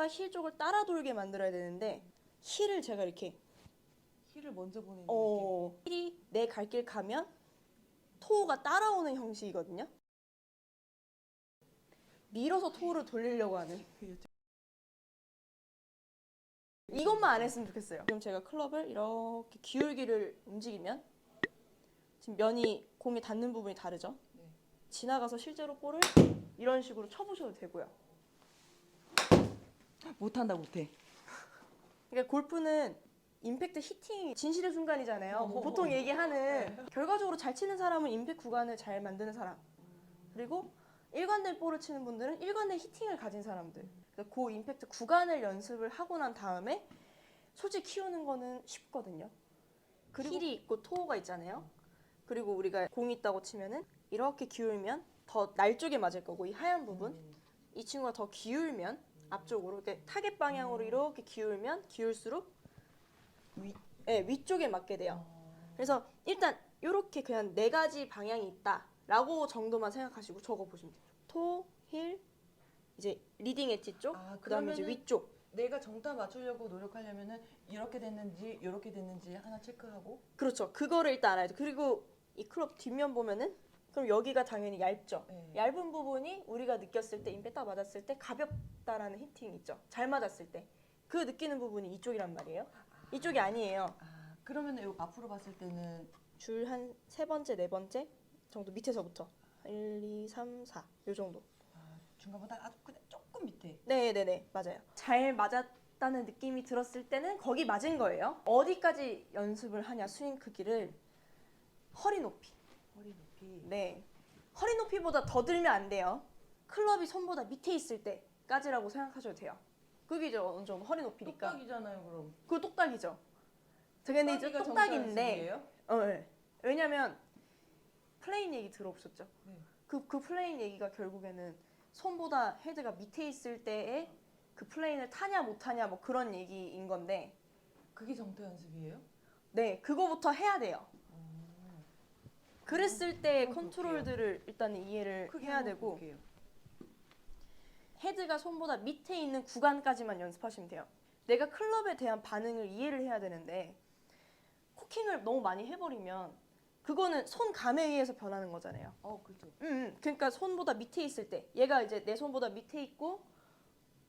토가 힐 쪽을 따라 돌게 만들어야 되는데 힐을 제가 이렇게 힐을 먼저 보내는 느낌. 힐이 내 갈 길 가면 토가 따라오는 형식이거든요. 밀어서 토를 돌리려고 하는. 이것만 안 했으면 좋겠어요. 지금 제가 클럽을 이렇게 기울기를 움직이면 지금 면이 공에 닿는 부분이 다르죠. 네. 지나가서 실제로 볼을 이런 식으로 쳐보셔도 되고요. 못한다 못해. 그러니까 골프는 임팩트 히팅이 진실의 순간이잖아요. 뭐 보통 얘기하는 결과적으로 잘 치는 사람은 임팩트 구간을 잘 만드는 사람, 그리고 일관된 볼을 치는 분들은 일관된 히팅을 가진 사람들. 그러니까 그 임팩트 구간을 연습을 하고 난 다음에 솔직히 키우는 거는 쉽거든요. 그리고 힐이 있고 토가 있잖아요. 그리고 우리가 공이 있다고 치면은 이렇게 기울면 더 날 쪽에 맞을 거고, 이 하얀 부분 이 친구가 더 기울면 앞쪽으로, 이렇게 타겟 방향으로 이렇게 기울면 기울수록 위쪽에 맞게 돼요. 그래서 일단 이렇게 그냥 4가지 방향이 있다라고 정도만 생각하시고 적어보시면 돼요. 토, 힐, 이제 리딩 엣지 쪽, 그다음에 이제 위쪽. 내가 정답 맞추려고 노력하려면은 이렇게 됐는지 이렇게 됐는지 하나 체크하고. 그렇죠. 그거를 일단 알아야 돼. 그리고 이 클럽 뒷면 보면은 그럼 여기가 당연히 얇죠. 네. 얇은 부분이 우리가 느꼈을 때 임팩트 딱 맞았을 때 가볍다라는 히팅이 있죠. 잘 맞았을 때. 그 느끼는 부분이 이쪽이란 말이에요. 이쪽이 아니에요. 그러면 요 앞으로 봤을 때는 줄 한 3번째, 4번째 정도 밑에서부터 1, 2, 3, 4 요 정도. 중간보다 아주 그냥 조금 밑에. 네네네, 맞아요. 잘 맞았다는 느낌이 들었을 때는 거기 맞은 거예요. 어디까지 연습을 하냐, 스윙 크기를 허리 높이. 허리 높이. 네, 허리 높이보다 더 들면 안 돼요. 클럽이 손보다 밑에 있을 때까지라고 생각하셔도 돼요. 그게 이제 어느 정도 허리 높이니까. 똑딱이잖아요, 그럼. 그거 똑딱이죠. 근데 이제 똑딱인데, 네. 왜냐면 플레인 얘기 들어보셨죠? 네. 그 플레인 얘기가 결국에는 손보다 헤드가 밑에 있을 때에 그 플레인을 타냐 못 타냐 뭐 그런 얘기인 건데, 그게 정타 연습이에요? 네, 그거부터 해야 돼요. 그랬을 때 컨트롤들을 일단 이해를 해야 되고, 볼게요. 헤드가 손보다 밑에 있는 구간까지만 연습하시면 돼요. 내가 클럽에 대한 반응을 이해를 해야 되는데 코킹을 너무 많이 해버리면 그거는 손감에 의해서 변하는 거잖아요. 그렇죠. 그러니까 손보다 밑에 있을 때, 얘가 이제 내 손보다 밑에 있고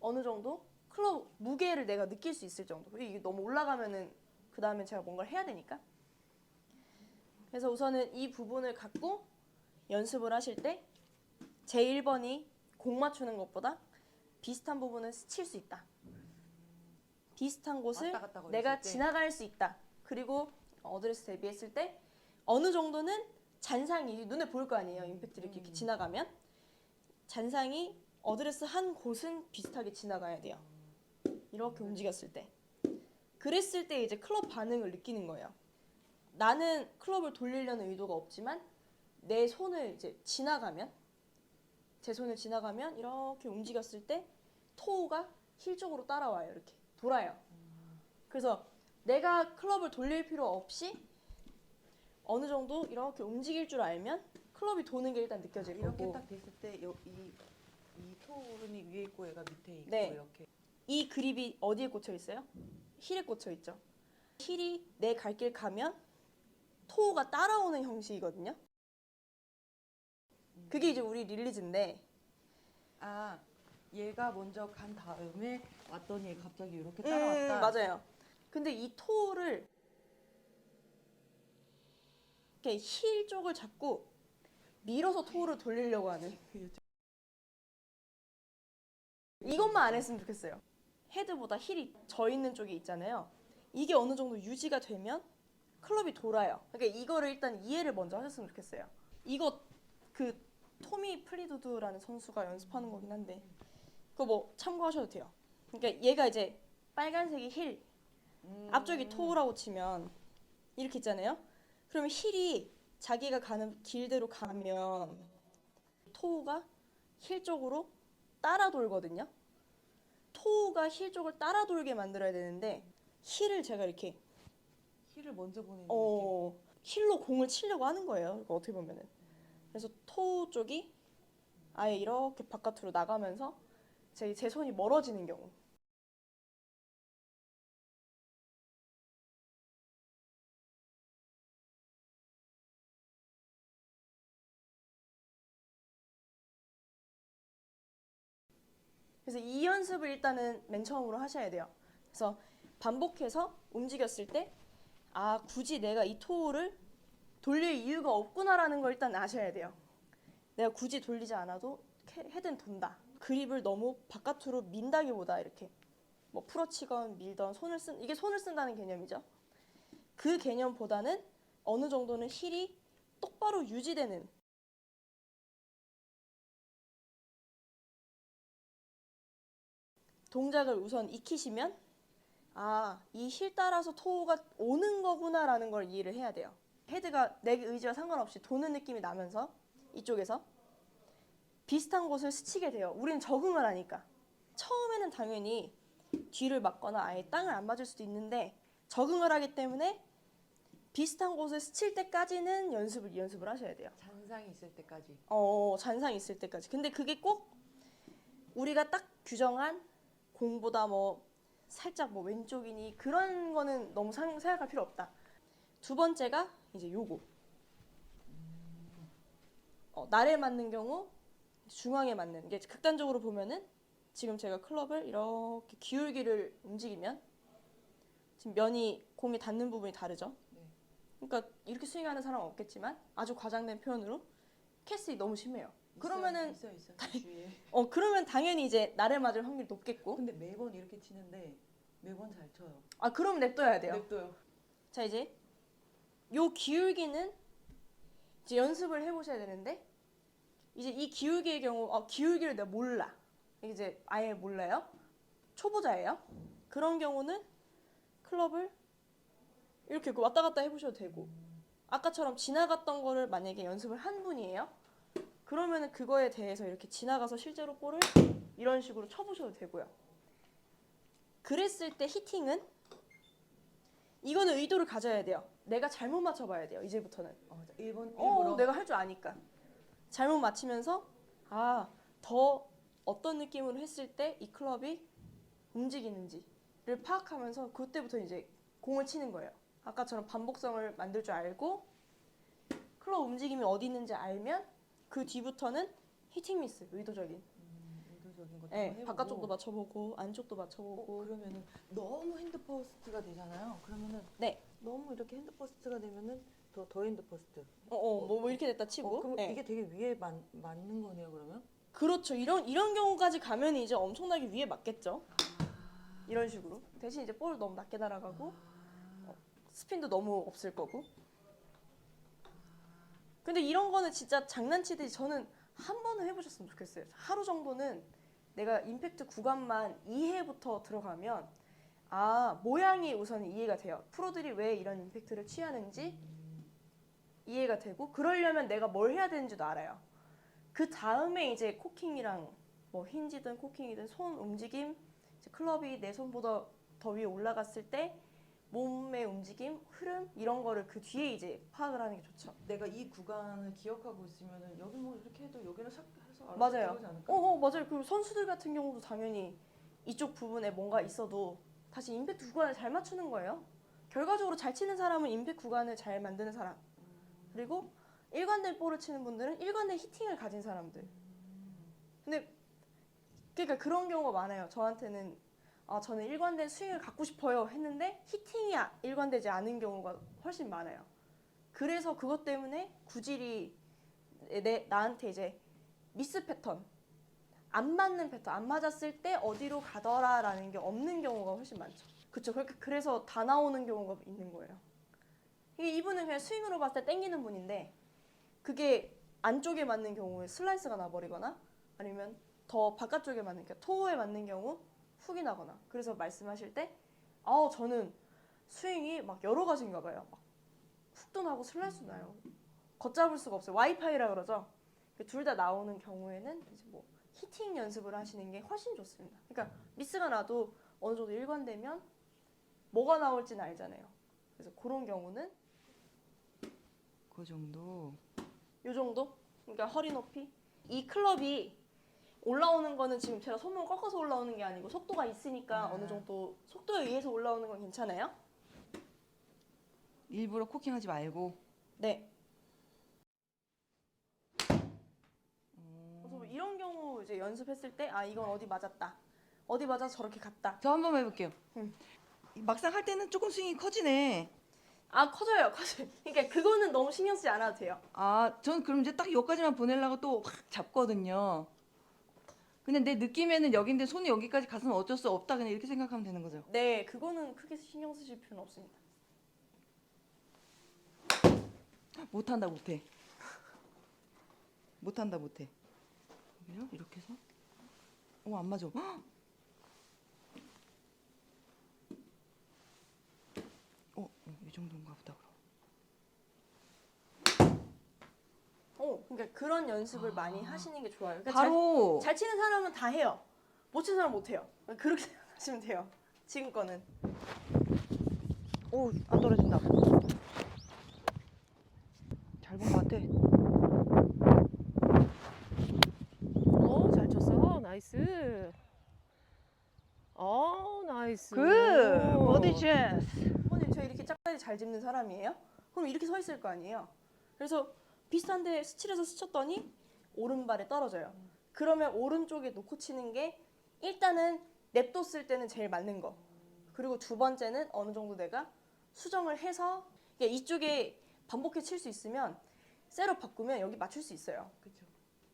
어느 정도 클럽 무게를 내가 느낄 수 있을 정도. 그리고 이게 너무 올라가면은 그 다음에 제가 뭔가를 해야 되니까. 그래서 우선은 이 부분을 갖고 연습을 하실 때 제 1번이 공 맞추는 것보다 비슷한 부분을 스칠 수 있다. 비슷한 곳을 왔다 갔다 내가 거렸을 때. 지나갈 수 있다. 그리고 어드레스 대비했을 때 어느 정도는 잔상이 눈에 보일 거 아니에요. 임팩트를 이렇게 지나가면 잔상이 어드레스 한 곳은 비슷하게 지나가야 돼요. 이렇게 움직였을 때. 그랬을 때 이제 클럽 반응을 느끼는 거예요. 나는 클럽을 돌리려는 의도가 없지만 내 손을 이제 지나가면, 제 손을 지나가면 이렇게 움직였을 때 토우가 힐 쪽으로 따라와요. 이렇게 돌아요. 그래서 내가 클럽을 돌릴 필요 없이 어느 정도 이렇게 움직일 줄 알면 클럽이 도는 게 일단 느껴질 이렇게 거고, 딱 됐을 때 이 토른이 위에 있고 얘가 밑에 있고 네. 이렇게. 이 그립이 어디에 꽂혀 있어요? 힐에 꽂혀 있죠. 힐이 내 갈 길 가면 토우가 따라오는 형식이거든요. 그게 이제 우리 릴리즈인데, 얘가 먼저 간 다음에 왔더니 갑자기 이렇게 따라왔다. 맞아요. 근데 이 토우를 이렇게 힐 쪽을 잡고 밀어서 토우를 돌리려고 하는, 이것만 안 했으면 좋겠어요. 헤드보다 힐이 져 있는 쪽에 있잖아요. 이게 어느 정도 유지가 되면 클럽이 돌아요. 그러니까 이거를 일단 이해를 먼저 하셨으면 좋겠어요. 이거 그 토미 플리두드라는 선수가 연습하는 거긴 한데 그거 뭐 참고하셔도 돼요. 그러니까 얘가 이제 빨간색이 힐, 앞쪽이 토우라고 치면 이렇게 있잖아요. 그러면 힐이 자기가 가는 길대로 가면 토우가 힐 쪽으로 따라 돌거든요. 토우가 힐 쪽을 따라 돌게 만들어야 되는데 힐을 제가 이렇게 힐을 먼저 보내는 느낌. 힐로 공을 치려고 하는 거예요. 어떻게 보면은. 그래서 토우 쪽이 아예 이렇게 바깥으로 나가면서 제 손이 멀어지는 경우. 그래서 이 연습을 일단은 맨 처음으로 하셔야 돼요. 그래서 반복해서 움직였을 때 아, 굳이 내가 이 토우를 돌릴 이유가 없구나라는 걸 일단 아셔야 돼요. 내가 굳이 돌리지 않아도 헤드는 돈다. 그립을 너무 바깥으로 민다기보다 이렇게 뭐 풀어치건 밀던 이게 손을 쓴다는 개념이죠. 그 개념보다는 어느 정도는 힐이 똑바로 유지되는 동작을 우선 익히시면 아, 이 힐 따라서 토우가 오는 거구나라는 걸 이해를 해야 돼요. 헤드가 내 의지와 상관없이 도는 느낌이 나면서 이쪽에서 비슷한 곳을 스치게 돼요. 우리는 적응을 하니까. 처음에는 당연히 뒤를 맞거나 아예 땅을 안 맞을 수도 있는데 적응을 하기 때문에 비슷한 곳을 스칠 때까지는 연습을 하셔야 돼요. 잔상이 있을 때까지. 잔상이 있을 때까지. 근데 그게 꼭 우리가 딱 규정한 공보다 뭐 살짝 뭐 왼쪽이니 그런 거는 너무 생각할 필요 없다. 두 번째가 이제 요거. 날에 맞는 경우 중앙에 맞는. 이게 극단적으로 보면은 지금 제가 클럽을 이렇게 기울기를 움직이면 지금 공이 닿는 부분이 다르죠. 네. 그러니까 이렇게 스윙하는 사람은 없겠지만 아주 과장된 표현으로 캐슬이 너무 심해요. 그러면은 있어 주위에. 그러면 당연히 이제 날에 맞을 확률이 높겠고. 근데 매번 이렇게 치는데 매번 잘 쳐요. 아, 그럼 냅둬야 돼요. 냅둬요. 자, 이제 요 기울기는 이제 연습을 해보셔야 되는데 이제 이 기울기의 경우 기울기를 내가 몰라. 이제 아예 몰라요. 초보자예요. 그런 경우는 클럽을 이렇게 왔다 갔다 해보셔도 되고 아까처럼 지나갔던 거를 만약에 연습을 한 분이에요. 그러면은 그거에 대해서 이렇게 지나가서 실제로 볼을 이런 식으로 쳐보셔도 되고요. 그랬을 때 히팅은 이거는 의도를 가져야 돼요. 내가 잘못 맞춰봐야 돼요. 이제부터는. 일부러. 내가 할 줄 아니까. 잘못 맞히면서 더 어떤 느낌으로 했을 때 이 클럽이 움직이는지를 파악하면서 그때부터 이제 공을 치는 거예요. 아까처럼 반복성을 만들 줄 알고 클럽 움직임이 어디 있는지 알면 그 뒤부터는 히팅 미스, 의도적인. 의도적인 것도 네, 해보고. 바깥쪽도 맞춰보고 안쪽도 맞춰보고. 그러면은 너무 핸드 퍼스트가 되잖아요. 그러면은 네. 너무 이렇게 핸드 퍼스트가 되면은 더 핸드 퍼스트. 뭐 이렇게 됐다 치고. 그럼 네. 이게 되게 위에 맞는 거네요, 그러면? 그렇죠. 이런 경우까지 가면 이제 엄청나게 위에 맞겠죠. 이런 식으로. 대신 이제 볼 너무 낮게 날아가고 스핀도 너무 없을 거고. 근데 이런 거는 진짜 장난치듯이 저는 한 번은 해보셨으면 좋겠어요. 하루 정도는 내가 임팩트 구간만 이해부터 들어가면 모양이 우선 이해가 돼요. 프로들이 왜 이런 임팩트를 취하는지 이해가 되고 그러려면 내가 뭘 해야 되는지도 알아요. 그 다음에 이제 코킹이랑 뭐 힌지든 코킹이든 손 움직임, 이제 클럽이 내 손보다 더 위에 올라갔을 때 몸의 움직임, 흐름 이런 거를 그 뒤에 이제 파악을 하는 게 좋죠. 내가 이 구간을 기억하고 있으면은 여기 뭐 이렇게 해도 여기를 싹 해서 알아서 맞아요. 들어오지 않을까? 맞아요. 그 선수들 같은 경우도 당연히 이쪽 부분에 뭔가 있어도 다시 임팩트 구간을 잘 맞추는 거예요. 결과적으로 잘 치는 사람은 임팩트 구간을 잘 만드는 사람. 그리고 일관된 볼을 치는 분들은 일관된 히팅을 가진 사람들. 근데 그러니까 그런 경우가 많아요. 저한테는 저는 일관된 스윙을 갖고 싶어요 했는데 히팅이 일관되지 않은 경우가 훨씬 많아요. 그래서 그것 때문에 구질이 나한테 이제 미스 패턴, 안 맞는 패턴, 안 맞았을 때 어디로 가더라라는 게 없는 경우가 훨씬 많죠. 그렇죠. 그래서 다 나오는 경우가 있는 거예요. 이분은 그냥 스윙으로 봤을 때 땡기는 분인데 그게 안쪽에 맞는 경우에 슬라이스가 나버리거나 아니면 더 바깥쪽에 맞는 그러니까 토어에 맞는 경우 훅이 나거나. 그래서 말씀하실 때 저는 스윙이 막 여러 가지인가 봐요. 막 훅도 나고 슬라이스도 나요. 걷잡을 수가 없어요. 와이파이라 그러죠. 둘 다 나오는 경우에는 이제 뭐 히팅 연습을 하시는 게 훨씬 좋습니다. 그러니까 미스가 나도 어느 정도 일관되면 뭐가 나올지는 알잖아요. 그래서 그런 경우는 그 정도. 요 정도? 그러니까 허리 높이. 이 클럽이 올라오는 거는 지금 제가 손목을 꺾어서 올라오는 게 아니고 속도가 있으니까 어느 정도 속도에 의해서 올라오는 건 괜찮아요? 일부러 코킹하지 말고. 네. 그래서 이런 경우 이제 연습했을 때 이건 어디 맞았다. 어디 맞아 저렇게 갔다. 저 한번 해볼게요. 응. 막상 할 때는 조금 스윙이 커지네. 아 커져요. 그러니까 그거는 너무 신경 쓰지 않아도 돼요. 아, 전 그럼 이제 딱 여기까지만 보내려고 또 확 잡거든요. 근데 내 느낌에는 여긴데 손이 여기까지 갔으면 어쩔 수 없다 그냥 이렇게 생각하면 되는 거죠. 네, 그거는 크게 신경 쓰실 필요는 없습니다. 못한다 못해. 못한다 못해. 여기요? 이렇게 해서 안 맞아. 헉! 이 정도인가 보다 그럼. 그러니까 그런 연습을 많이 하시는 게 좋아요. 그러니까 바로 잘 치는 사람은 다 해요. 못 치는 사람은 못 해요. 그렇게 생각하시면 돼요. 지금 거는. 안 떨어진다. 잘 본 것 같아. 잘 쳤어. 나이스. 나이스. 버디 찬스. 어머님 저 이렇게 짝다리 잘 짚는 사람이에요? 그럼 이렇게 서 있을 거 아니에요? 그래서 비슷한데 스칠해서 스쳤더니 오른발에 떨어져요. 그러면 오른쪽에 놓고 치는 게 일단은 냅뒀을 때는 제일 맞는 거. 그리고 두 번째는 어느 정도 내가 수정을 해서 그러니까 이쪽에 반복해 칠 수 있으면 셋업 바꾸면 여기 맞출 수 있어요. 그렇죠.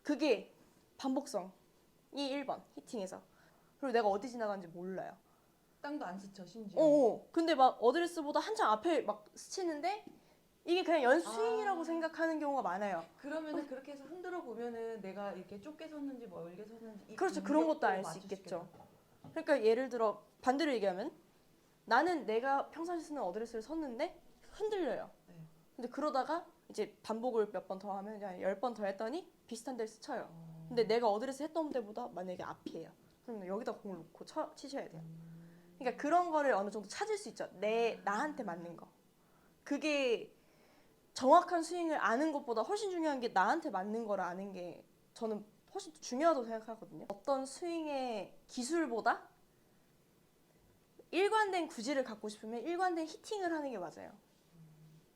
그게 반복성이 1번 히팅에서. 그리고 내가 어디 지나가는지 몰라요. 땅도 안 스쳐 심지어. 근데 막 어드레스보다 한참 앞에 막 스치는데 이게 그냥 연스윙이라고 생각하는 경우가 많아요. 그러면은 그렇게 해서 흔들어 보면은 내가 이렇게 좁게 섰는지 멀게 섰는지 이 그렇죠. 그런 것도 알 수 맞출 수 있겠죠. 있겠다. 그러니까 예를 들어 반대로 얘기하면 나는 내가 평상시 쓰는 어드레스를 섰는데 흔들려요. 네. 근데 그러다가 이제 반복을 몇 번 더 하면 10번 더 했더니 비슷한 데를 스쳐요. 근데 내가 어드레스 했던 데보다 만약에 앞이에요. 그러면 여기다 공을 놓고 치셔야 돼요. 그러니까 그런 거를 어느 정도 찾을 수 있죠. 나한테 맞는 거. 그게 정확한 스윙을 아는 것보다 훨씬 중요한 게 나한테 맞는 거를 아는 게 저는 훨씬 더 중요하다고 생각하거든요. 어떤 스윙의 기술보다 일관된 구질을 갖고 싶으면 일관된 히팅을 하는 게 맞아요.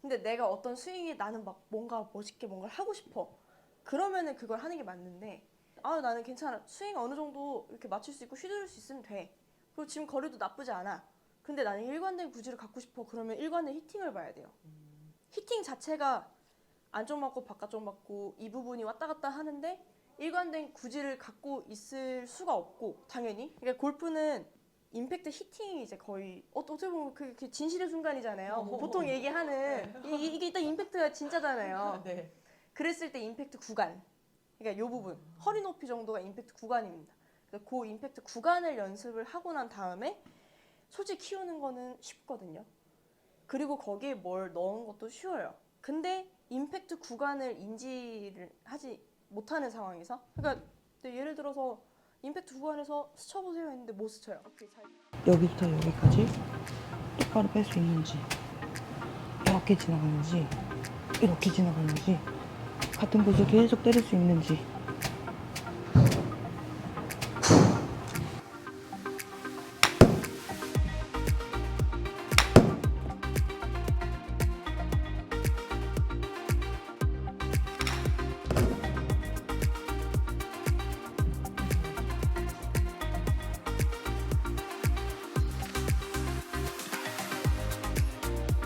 근데 내가 어떤 스윙에 나는 막 뭔가 멋있게 뭔가를 하고 싶어. 그러면은 그걸 하는 게 맞는데 나는 괜찮아. 스윙 어느 정도 이렇게 맞출 수 있고 휘두를 수 있으면 돼. 그리고 지금 거리도 나쁘지 않아. 근데 나는 일관된 구질을 갖고 싶어. 그러면 일관된 히팅을 봐야 돼요. 히팅 자체가 안쪽 맞고 바깥쪽 맞고 이 부분이 왔다 갔다 하는데 일관된 구질을 갖고 있을 수가 없고 당연히. 그러니까 골프는 임팩트 히팅이 이제 거의 어떻게 보면 그게 진실의 순간이잖아요. 보통 얘기하는 이게 일단 임팩트가 진짜잖아요. 네. 그랬을 때 임팩트 구간, 그러니까 이 부분 허리 높이 정도가 임팩트 구간입니다. 그러니까 그 임팩트 구간을 연습을 하고 난 다음에 소질 키우는 거는 쉽거든요. 그리고 거기에 뭘 넣은 것도 쉬워요. 근데 임팩트 구간을 인지를 하지 못하는 상황에서, 그러니까 예를 들어서 임팩트 구간에서 스쳐보세요 했는데 못 스쳐요. 여기부터 여기까지 똑바로 뺄 수 있는지, 이렇게 지나가는지, 이렇게 지나가는지, 같은 곳을 계속 때릴 수 있는지.